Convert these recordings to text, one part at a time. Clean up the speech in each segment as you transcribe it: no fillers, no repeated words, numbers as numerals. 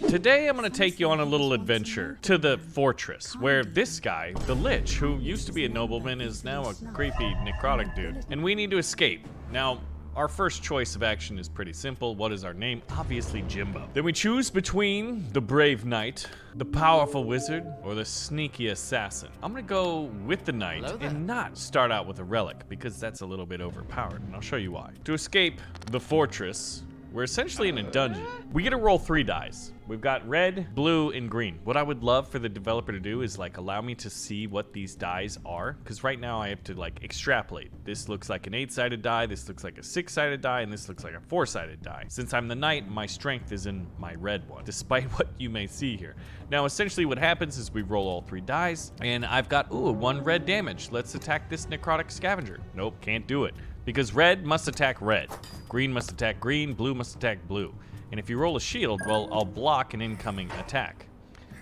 Today I'm gonna take you on a little adventure to the fortress where this guy, the Lich, who used to be a nobleman, is now a creepy necrotic dude, and we need to escape. Now, our first choice of action is pretty simple. What is our name? Obviously Jimbo. Then we choose between the brave knight, the powerful wizard, or the sneaky assassin. I'm gonna go with the knight and not start out with a relic because that's a little bit overpowered, and I'll show you why. To escape the fortress, we're essentially in a dungeon. We get to roll 3 dice. We've got red, blue, and green. What I would love for the developer to do is like allow me to see what these dice are, because right now I have to like extrapolate. This looks like an 8-sided die, this looks like a 6-sided die, and this looks like a 4-sided die. Since I'm the knight, my strength is in my red one, despite what you may see here. Now, essentially what happens is we roll all 3 dice, and I've got, 1 red damage. Let's attack this necrotic scavenger. Nope, can't do it. Because red must attack red, green must attack green, blue must attack blue. And if you roll a shield, well, I'll block an incoming attack.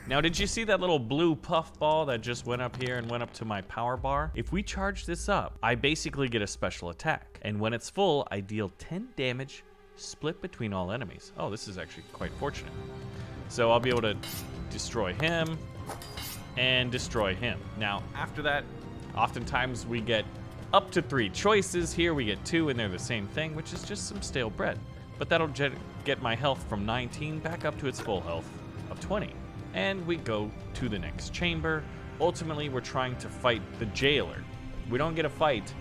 Now, did you see that little blue puff ball that just went up here and went up to my power bar? If we charge this up, I basically get a special attack. And when it's full, I deal 10 damage split between all enemies. Oh, this is actually quite fortunate. So I'll be able to destroy him and destroy him. Now, after that, oftentimes we get up to 3 choices. Here we get 2 and they're the same thing, which is just some stale bread. But that'll get my health from 19 back up to its full health of 20. And we go to the next chamber. Ultimately, we're trying to fight the jailer. We don't get to fight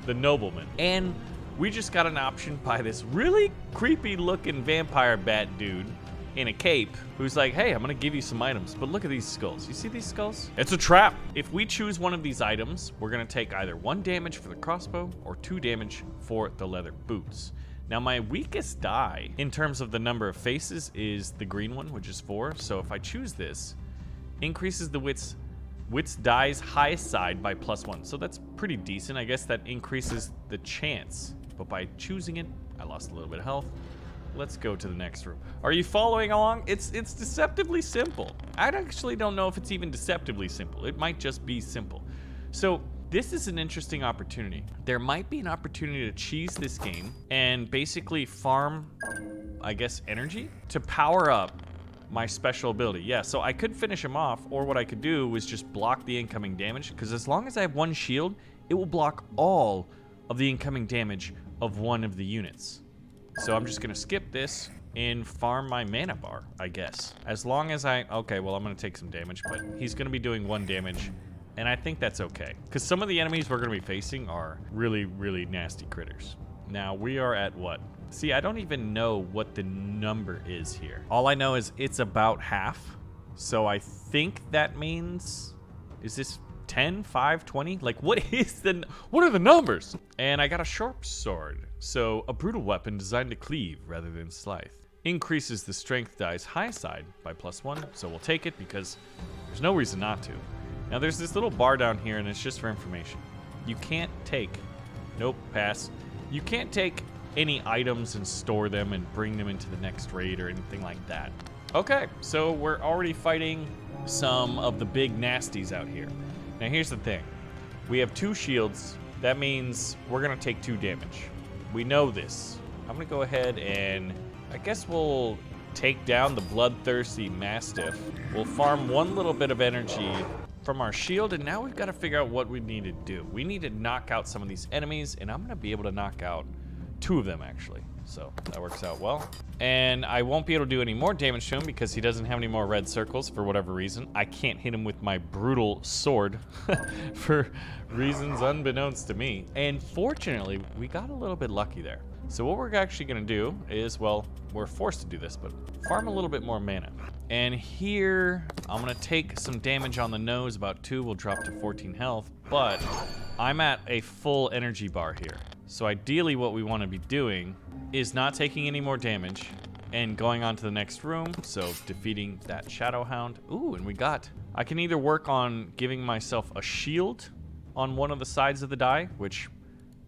the nobleman. And we just got an option by this really creepy looking vampire bat dude in a cape who's like, hey, I'm gonna give you some items, but look at these skulls. You see these skulls? It's a trap. If we choose one of these items, we're gonna take either 1 damage for the crossbow or 2 damage for the leather boots. Now, my weakest die in terms of the number of faces is the green one, which is 4. So if I choose this, increases the wits die's highest side by +1. So that's pretty decent. I guess that increases the chance. But by choosing it, I lost a little bit of health. Let's go to the next room. Are you following along? It's deceptively simple. I actually don't know if it's even deceptively simple. It might just be simple. So this is an interesting opportunity. There might be an opportunity to cheese this game and basically farm, I guess, energy to power up my special ability. Yeah, so I could finish him off, or what I could do was just block the incoming damage, because as long as I have 1 shield, it will block all of the incoming damage of one of the units. So I'm just gonna skip this and farm my mana bar, I guess. As long as okay, well, I'm gonna take some damage, but he's gonna be doing 1 damage, and I think that's okay. Because some of the enemies we're gonna be facing are really, really nasty critters. Now, we are at what? See, I don't even know what the number is here. All I know is it's about half. So I think that means, is this 10, 5, 20? Like, what are the numbers? And I got a sharp sword. So a brutal weapon designed to cleave rather than slice. Increases the strength die's high side by +1. So we'll take it because there's no reason not to. Now there's this little bar down here and it's just for information. You can't take, nope, pass. You can't take any items and store them and bring them into the next raid or anything like that. Okay, so we're already fighting some of the big nasties out here. Now here's the thing. We have 2 shields. That means we're gonna take 2 damage. We know this. I'm gonna go ahead and I guess we'll take down the bloodthirsty mastiff. We'll farm 1 little bit of energy from our shield, and now we've got to figure out what we need to do. We need to knock out some of these enemies, and I'm gonna be able to knock out 2 of them actually. So that works out well. And I won't be able to do any more damage to him because he doesn't have any more red circles for whatever reason. I can't hit him with my brutal sword for reasons unbeknownst to me. And fortunately, we got a little bit lucky there. So what we're actually gonna do is, well, we're forced to do this, but farm a little bit more mana. And here, I'm gonna take some damage on the nose, about 2, will drop to 14 health, but I'm at a full energy bar here. So ideally what we wanna be doing is not taking any more damage and going on to the next room, so defeating that Shadow Hound. Ooh, and I can either work on giving myself a shield on one of the sides of the die, which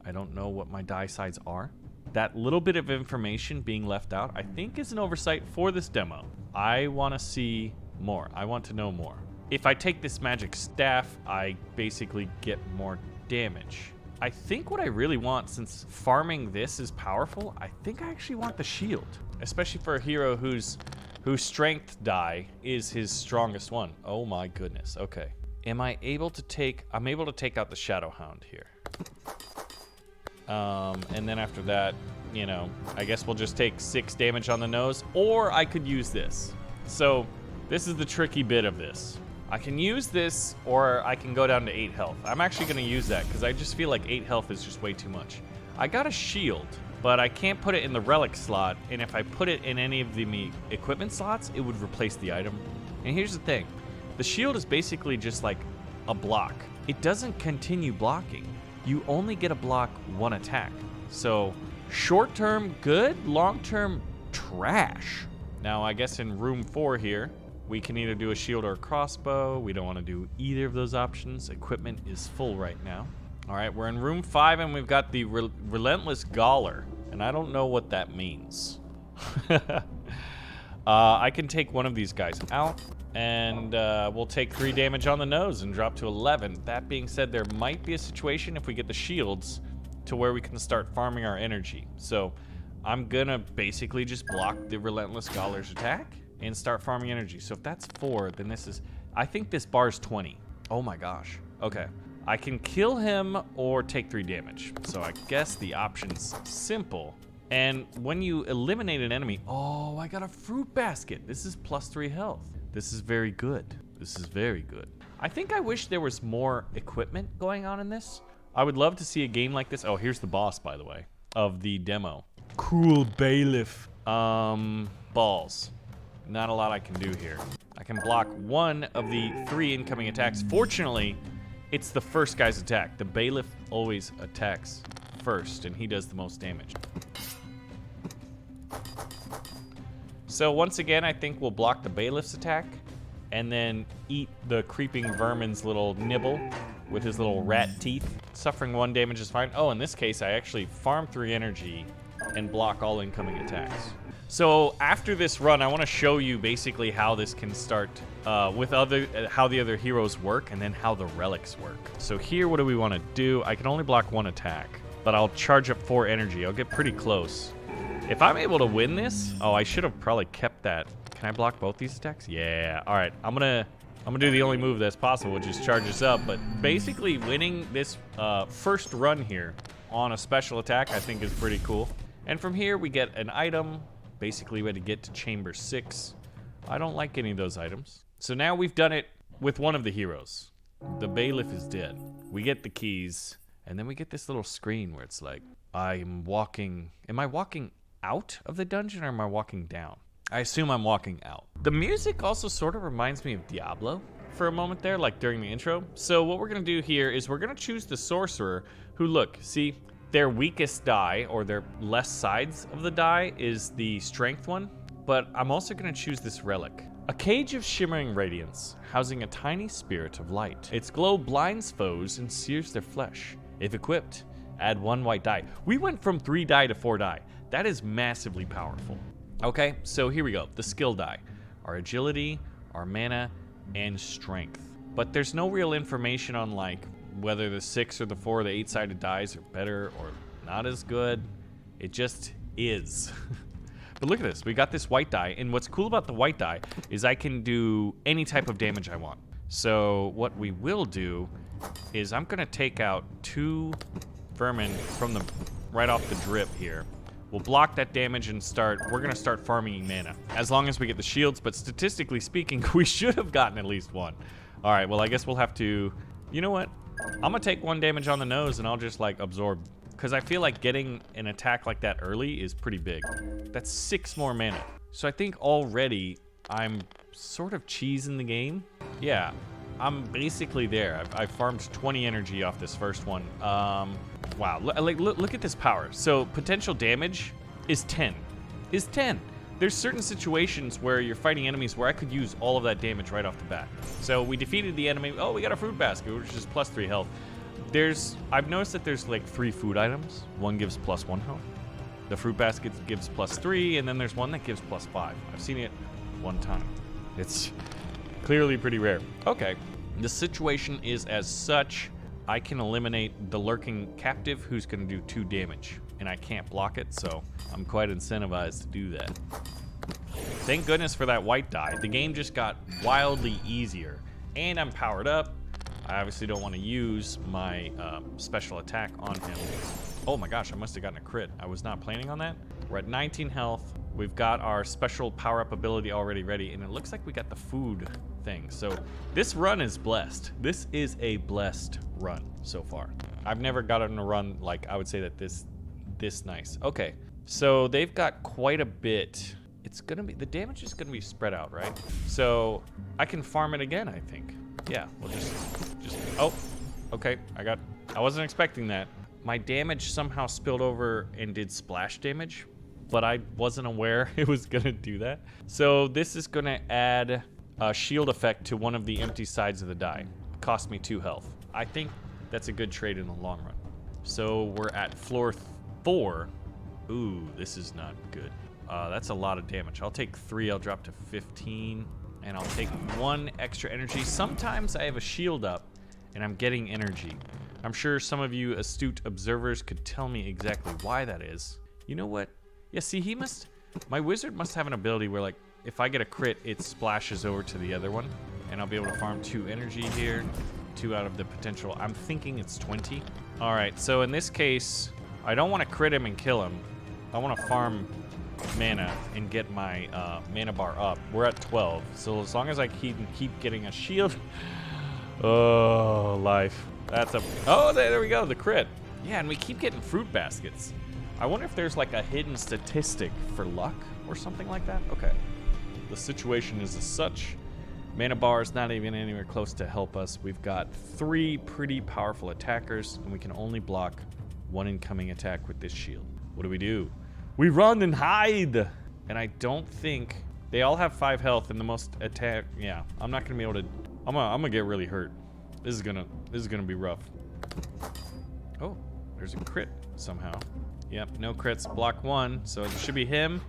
I don't know what my die sides are. That little bit of information being left out, I think, is an oversight for this demo. I want to see more. I want to know more. If I take this magic staff, I basically get more damage. I think what I really want, since farming this is powerful, I think I actually want the shield. Especially for a hero who's whose strength die is his strongest one. Oh my goodness. Okay. Am I able to take... I'm able to take out the Shadow Hound here. And then after that, you know, I guess we'll just take 6 damage on the nose. Or I could use this. So this is the tricky bit of this. I can use this, or I can go down to 8 health. I'm actually going to use that, because I just feel like 8 health is just way too much. I got a shield, but I can't put it in the relic slot, and if I put it in any of the equipment slots, it would replace the item. And here's the thing. The shield is basically just like a block. It doesn't continue blocking. You only get a block 1 attack. So, short term, good. Long term, trash. Now, I guess in room 4 here, we can either do a shield or a crossbow. We don't want to do either of those options. Equipment is full right now. All right, we're in room 5, and we've got the Relentless Gauler. And I don't know what that means. I can take one of these guys out, and we'll take 3 damage on the nose and drop to 11. That being said, there might be a situation if we get the shields to where we can start farming our energy. So I'm gonna basically just block the Relentless Gauler's attack and start farming energy. So if that's 4, then this is... I think this bar's 20. Oh my gosh. Okay. I can kill him or take 3 damage. So I guess the option's simple. And when you eliminate an enemy... Oh, I got a fruit basket. This is plus 3 health. This is very good. This is very good. I think I wish there was more equipment going on in this. I would love to see a game like this. Oh, here's the boss, by the way, of the demo. Cool Bailiff. Balls. Not a lot I can do here. I can block 1 of the 3 incoming attacks. Fortunately, it's the first guy's attack. The Bailiff always attacks first, and he does the most damage. So once again, I think we'll block the Bailiff's attack, and then eat the Creeping Vermin's little nibble with his little rat teeth. Suffering 1 damage is fine. Oh, in this case, I actually farm 3 energy and block all incoming attacks. So after this run, I want to show you basically how this can start with how the other heroes work, and then how the relics work. So here, what do we want to do? I can only block 1 attack, but I'll charge up 4 energy. I'll get pretty close. If I'm able to win this, oh, I should have probably kept that. Can I block both these attacks? Yeah. All right. I'm gonna do the only move that's possible, which is charge this up. But basically, winning this first run here on a special attack, I think is pretty cool. And from here, we get an item. Basically, we had to get to chamber 6. I don't like any of those items. So now we've done it with one of the heroes. The Bailiff is dead. We get the keys, and then we get this little screen where it's like, I'm walking. Am I walking out of the dungeon, or am I walking down? I assume I'm walking out. The music also sort of reminds me of Diablo for a moment there, like during the intro. So what we're gonna do here is we're gonna choose the sorcerer, who, look, see, their weakest die, or their less sides of the die, is the strength one. But I'm also gonna choose this relic. A cage of shimmering radiance, housing a tiny spirit of light. Its glow blinds foes and sears their flesh. If equipped, add 1 white die. We went from 3 die to 4 die. That is massively powerful. Okay, so here we go. The skill die. Our agility, our mana, and strength. But there's no real information on, like, whether the 6 or the 4 or the 8-sided dies are better or not as good. It just is. But look at this. We got this white die, and what's cool about the white die is I can do any type of damage I want. So what we will do is I'm gonna take out 2 vermin from the right off the drip here. We'll block that damage and we're gonna start farming mana. As long as we get the shields, but statistically speaking, we should have gotten at least 1. All right, well, I guess we'll have to, you know what? I'm gonna take 1 damage on the nose, and I'll just, like, absorb. Because I feel like getting an attack like that early is pretty big. That's 6 more mana. So I think already I'm sort of cheesing the game. Yeah, I'm basically there. I've farmed 20 energy off this first one. Wow, look at this power. So potential damage is 10. There's certain situations where you're fighting enemies where I could use all of that damage right off the bat. So we defeated the enemy. Oh, we got a fruit basket, which is plus 3 health. I've noticed that there's like 3 food items. One gives plus 1 health. The fruit basket gives plus 3, and then there's one that gives plus 5. I've seen it 1 time. It's clearly pretty rare. Okay, the situation is as such. I can eliminate the lurking captive, who's gonna do 2 damage, and I can't block it, so I'm quite incentivized to do that. Thank goodness for that white die. The game just got wildly easier. And I'm powered up. I obviously don't want to use my special attack on him. Oh my gosh, I must have gotten a crit. I was not planning on that. We're at 19 health. We've got our special power-up ability already ready, and it looks like we got the food thing. So this run is blessed. This is a blessed run so far. I've never gotten a run like I would say that this nice. Okay, so they've got quite a bit. It's gonna be, the damage is gonna be spread out, right? So I can farm it again, I think. Yeah, we'll just, oh, okay, I wasn't expecting that. My damage somehow spilled over and did splash damage, but I wasn't aware it was gonna do that. So this is gonna add a shield effect to one of the empty sides of the die. Cost me 2 health. I think that's a good trade in the long run. So we're at floor 4. Ooh, this is not good. That's a lot of damage. I'll take 3, I'll drop to 15, and I'll take 1 extra energy. Sometimes I have a shield up and I'm getting energy. I'm sure some of you astute observers could tell me exactly why that is. You know what? Yeah, see, my wizard must have an ability where, like, if I get a crit, it splashes over to the other one, and I'll be able to farm 2 energy here, 2 out of the potential. I'm thinking it's 20. All right, so in this case, I don't want to crit him and kill him. I want to farm mana and get my mana bar up. We're at 12, so as long as I keep getting a shield. Oh, life. Oh, there we go, the crit. Yeah, and we keep getting fruit baskets. I wonder if there's like a hidden statistic for luck or something like that. Okay. The situation is as such. Mana bar is not even anywhere close to help us. We've got 3 pretty powerful attackers, and we can only block 1 incoming attack with this shield. What do? We run and hide! And I don't think... They all have 5 health, and the most attack... Yeah, I'm not gonna be able to... I'm gonna get really hurt. This is gonna be rough. Oh, there's a crit somehow. Yep, no crits. Block 1, so it should be him.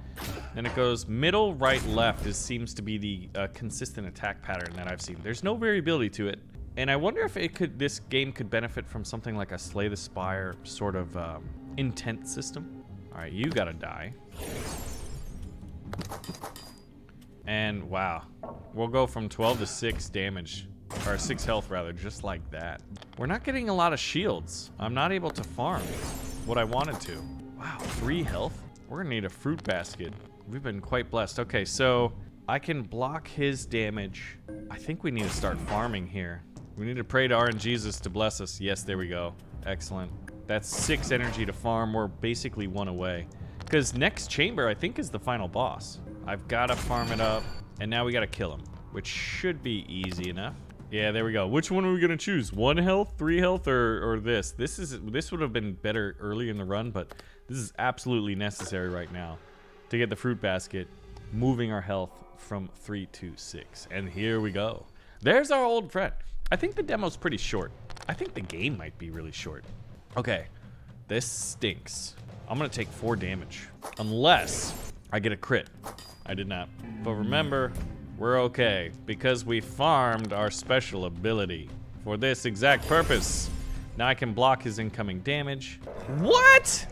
Then it goes middle, right, left. This seems to be the consistent attack pattern that I've seen. There's no variability to it, and I wonder if this game could benefit from something like a Slay the Spire sort of intent system. All right, you gotta die. And wow, we'll go from 12 to 6 damage, or 6 health rather, just like that. We're not getting a lot of shields. I'm not able to farm what I wanted to. Wow, 3 health? We're gonna need a fruit basket. We've been quite blessed. Okay, so I can block his damage. I think we need to start farming here. We need to pray to RNGesus to bless us. Yes, there we go. Excellent. That's 6 energy to farm. We're basically 1 away. Because next chamber, I think, is the final boss. I've gotta farm it up, and now we gotta kill him, which should be easy enough. Yeah, there we go. Which one are we gonna choose? 1 health, 3 health, or this? This would have been better early in the run, but this is absolutely necessary right now to get the fruit basket, moving our health from 3 to 6. And here we go. There's our old friend. I think the demo's pretty short. I think the game might be really short. Okay, this stinks. I'm gonna take 4 damage, unless I get a crit. I did not. But remember, we're okay, because we farmed our special ability for this exact purpose. Now I can block his incoming damage. What?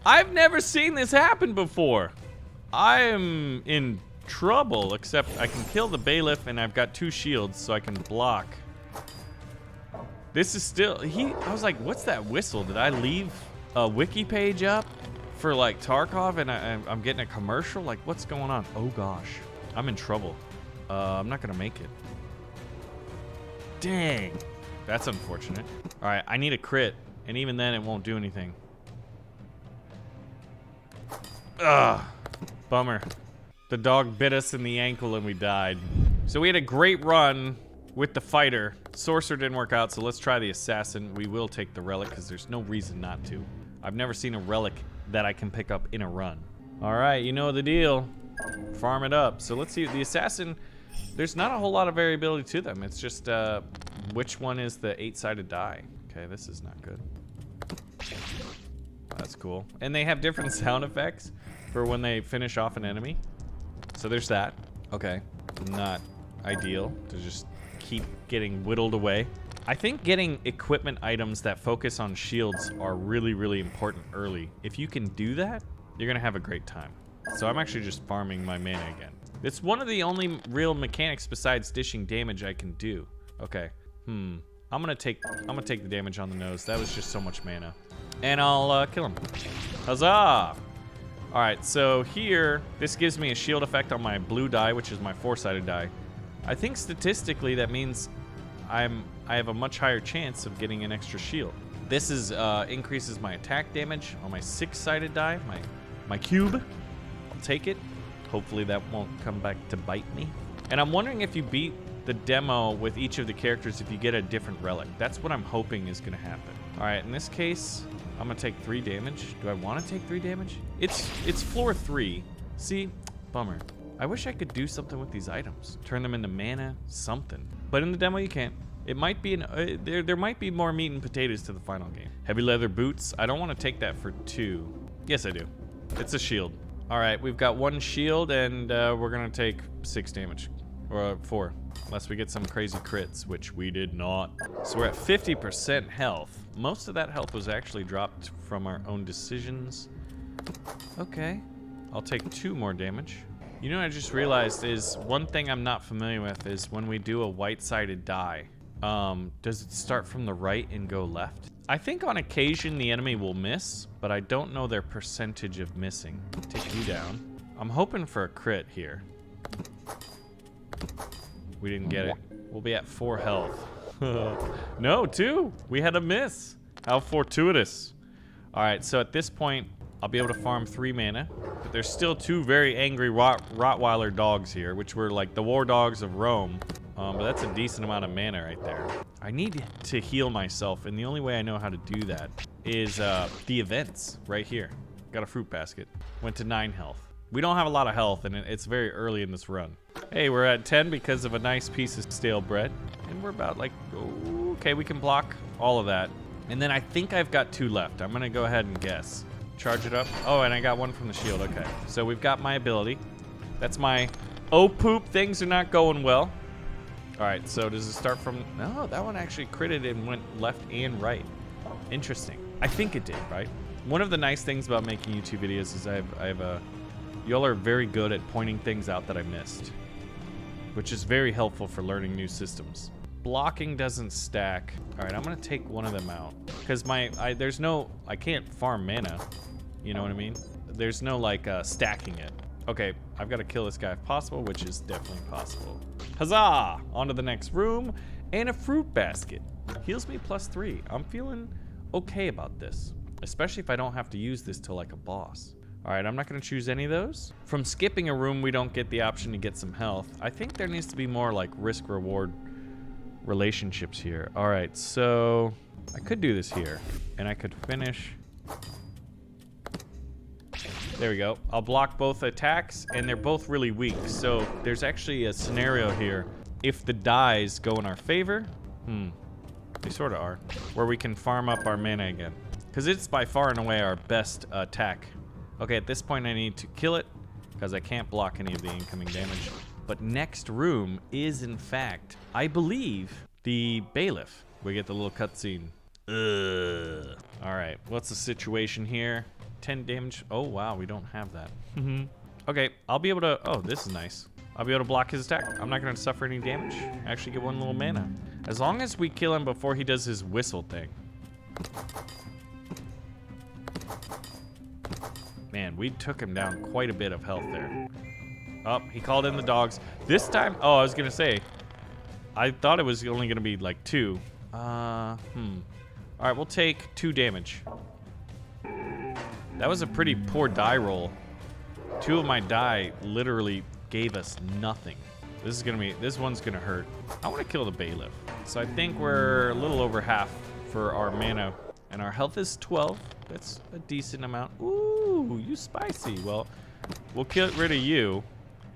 I've never seen this happen before. I'm in trouble, except I can kill the bailiff, and I've got 2 shields, so I can block. This is still, I was like, what's that whistle? Did I leave a wiki page up for like Tarkov, and I'm getting a commercial? Like, what's going on? Oh gosh, I'm in trouble. I'm not gonna make it. Dang, that's unfortunate. All right, I need a crit, and even then it won't do anything. Ugh, bummer. The dog bit us in the ankle and we died. So we had a great run with the fighter. Sorcerer didn't work out, so let's try the assassin. We will take the relic because there's no reason not to. I've never seen a relic that I can pick up in a run. All right, you know the deal. Farm it up. So let's see, the assassin, there's not a whole lot of variability to them. It's just which one is the 8-sided die. Okay, this is not good. Oh, that's cool. And they have different sound effects for when they finish off an enemy. So there's that. Okay, not ideal to just keep getting whittled away. I think getting equipment items that focus on shields are really, really important early. If you can do that, you're gonna have a great time. So I'm actually just farming my mana again. It's one of the only real mechanics besides dishing damage I can do. Okay. I'm gonna take the damage on the nose. That was just so much mana. And I'll kill him. Huzzah! Alright, so here, this gives me a shield effect on my blue die, which is my 4-sided die. I think statistically that means I have a much higher chance of getting an extra shield. This is increases my attack damage on my 6-sided die, my cube. I'll take it. Hopefully that won't come back to bite me. And I'm wondering if you beat the demo with each of the characters, if you get a different relic. That's what I'm hoping is gonna happen. All right, in this case, I'm gonna take 3 damage. Do I wanna take 3 damage? It's floor 3. See, bummer. I wish I could do something with these items. Turn them into mana, something. But in the demo, you can't. It might be there might be more meat and potatoes to the final game. Heavy leather boots. I don't want to take that for 2. Yes, I do. It's a shield. All right, we've got 1 shield, and we're gonna take 6 damage, or 4, unless we get some crazy crits, which we did not. So we're at 50% health. Most of that health was actually dropped from our own decisions. Okay, I'll take 2 more damage. You know what I just realized is one thing I'm not familiar with is when we do a white-sided die. Does it start from the right and go left? I think on occasion the enemy will miss, but I don't know their percentage of missing. Take you down. I'm hoping for a crit here. We didn't get it. We'll be at 4 health. No, 2. We had a miss. How fortuitous. All right, so at this point, I'll be able to farm 3 mana, but there's still 2 very angry Rottweiler dogs here, which were like the war dogs of Rome. But that's a decent amount of mana right there. I need to heal myself, and the only way I know how to do that is the events right here. Got a fruit basket. Went to 9 health. We don't have a lot of health, and it's very early in this run. Hey, we're at 10 because of a nice piece of stale bread, and we're about like, okay, we can block all of that. And then I think I've got 2 left. I'm gonna go ahead and guess. Charge it up. Oh, and I got 1 from the shield. Okay, so we've got my ability. That's my, oh poop, things are not going well. All right, so does it start from, no, that one actually critted and went left and right. Interesting. I think it did, right? One of the nice things about making YouTube videos is y'all are very good at pointing things out that I missed, which is very helpful for learning new systems. Blocking doesn't stack. All right, I'm gonna take one of them out because I can't farm mana. You know what I mean? There's no like stacking it. Okay, I've got to kill this guy if possible, which is definitely possible. Huzzah! On to the next room, and a fruit basket. Heals me +3. I'm feeling okay about this, especially if I don't have to use this till like a boss. All right, I'm not gonna choose any of those. From skipping a room, we don't get the option to get some health. I think there needs to be more like risk-reward relationships here. All right, so I could do this here, and I could finish. There we go. I'll block both attacks, and they're both really weak. So there's actually a scenario here. If the dies go in our favor, they sort of are, where we can farm up our mana again. Because it's by far and away our best attack. Okay, at this point I need to kill it, because I can't block any of the incoming damage. But next room is, in fact, I believe, the bailiff. We get the little cutscene. Ugh. All right, what's the situation here? 10 damage. Oh, wow, we don't have that. Okay, I'll be able to, oh, this is nice. I'll be able to block his attack. I'm not gonna suffer any damage. Actually get 1 little mana. As long as we kill him before he does his whistle thing. Man, we took him down quite a bit of health there. Oh, he called in the dogs. This time, oh, I was gonna say, I thought it was only gonna be like 2. All right, we'll take 2 damage. That was a pretty poor die roll. 2 of my die literally gave us nothing. This one's gonna hurt. I wanna kill the bailiff. So I think we're a little over half for our mana, and our health is 12. That's a decent amount. Ooh, you spicy. Well, we'll get rid of you.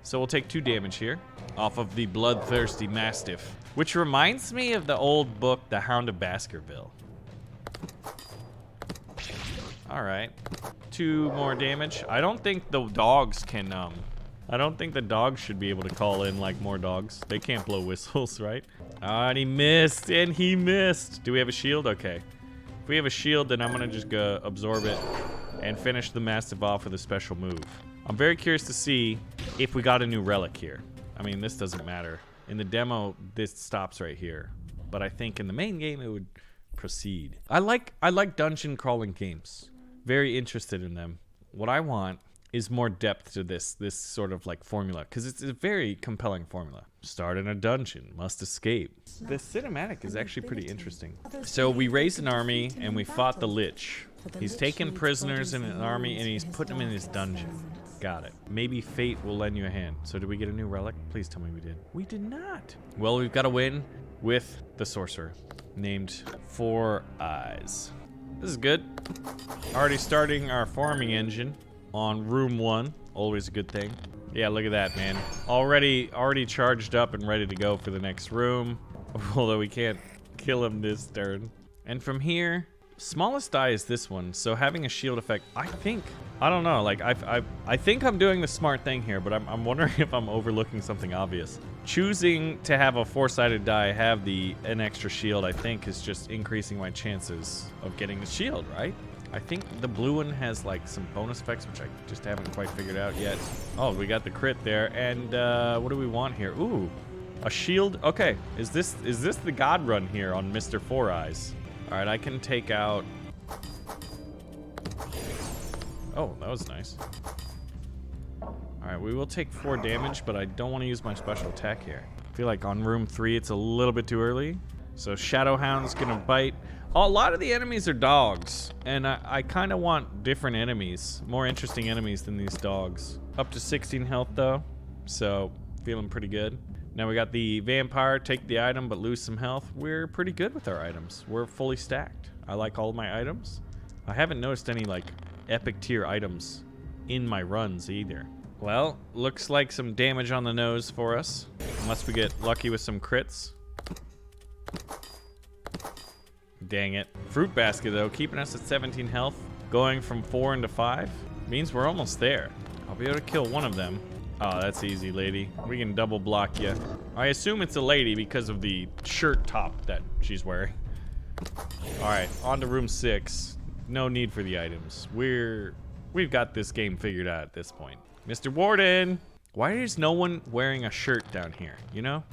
So we'll take 2 damage here off of the bloodthirsty mastiff, which reminds me of the old book, The Hound of Baskerville. All right, 2 more damage. I don't think the dogs can, I don't think the dogs should be able to call in like more dogs. They can't blow whistles, right? Ah, and he missed, and he missed. Do we have a shield? Okay. If we have a shield, then I'm gonna just go absorb it and finish the Mastiff off with a special move. I'm very curious to see if we got a new relic here. I mean, this doesn't matter. In the demo, this stops right here. But I think in the main game, it would proceed. I like dungeon crawling games. Very interested in them. What I want is more depth to this sort of like formula, because it's a very compelling formula. Start in a dungeon, must escape. The cinematic is actually pretty interesting. So we raised an army and we fought the Lich. He's taken prisoners in an army and he's putting them in his dungeon. Got it. Maybe fate will lend you a hand. So did we get a new relic? Please tell me we did. We did not. Well, we've got to win with the sorcerer named Four Eyes. This is good. Already starting our farming engine on room 1. Always a good thing. Yeah, look at that, man. Already charged up and ready to go for the next room. Although we can't kill him this turn. And from here, smallest die is this one. So having a shield effect, I don't know. Like I think I'm doing the smart thing here, but I'm wondering if I'm overlooking something obvious. Choosing to have a 4-sided die have an extra shield, I think, is just increasing my chances of getting the shield, right? I think the blue one has like some bonus effects, which I just haven't quite figured out yet. Oh, we got the crit there. And what do we want here? Ooh, a shield. Okay, is this the god run here on Mr. Four Eyes? All right, I can take out. Oh, that was nice. All right, we will take 4 damage, but I don't want to use my special attack here. I feel like on room 3, it's a little bit too early. So Shadowhound's gonna bite. A lot of the enemies are dogs, and I kind of want different enemies, more interesting enemies than these dogs. Up to 16 health though, so feeling pretty good. Now we got the vampire, take the item but lose some health. We're pretty good with our items. We're fully stacked. I like all of my items. I haven't noticed any like epic tier items in my runs either. Well, looks like some damage on the nose for us, unless we get lucky with some crits. Dang it. Fruit basket though, keeping us at 17 health, going from 4 into 5 means we're almost there. I'll be able to kill one of them. Oh, that's easy, lady. We can double block you. I assume it's a lady because of the shirt top that she's wearing. All right, on to room 6. No need for the items. We've got this game figured out at this point. Mr. Warden, why is no one wearing a shirt down here? You know?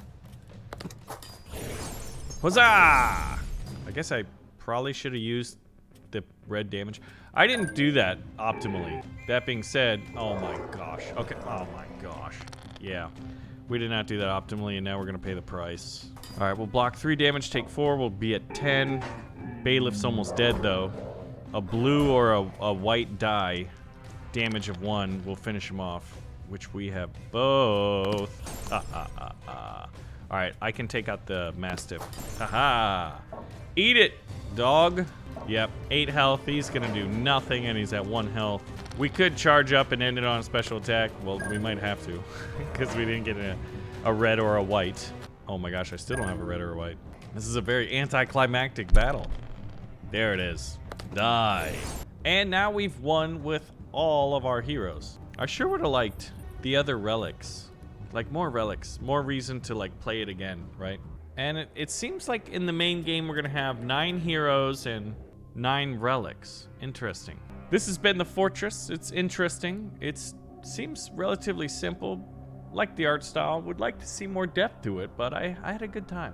Huzzah! I guess I probably should have used the red damage. I didn't do that optimally. That being said, oh my gosh. Okay, oh my gosh. Yeah, we did not do that optimally, and now we're gonna pay the price. All right, we'll block 3 damage, take 4, we'll be at 10. Bailiff's almost dead though. A blue or a white die, damage of 1 will finish him off, which we have both. All right, I can take out the Mastiff. Haha. Eat it, dog. Yep, 8 health. He's gonna do nothing, and he's at 1 health. We could charge up and end it on a special attack. Well, we might have to, because we didn't get a red or a white. Oh my gosh, I still don't have a red or a white. This is a very anticlimactic battle. There it is. Die. And now we've won with all of our heroes. I sure would have liked the other relics. Like more relics, more reason to like play it again, right? And it seems like in the main game we're gonna have 9 heroes and 9 relics. Interesting. This has been the Fortress. It's interesting. It seems relatively simple. Like the art style. Would like to see more depth to it, but I had a good time.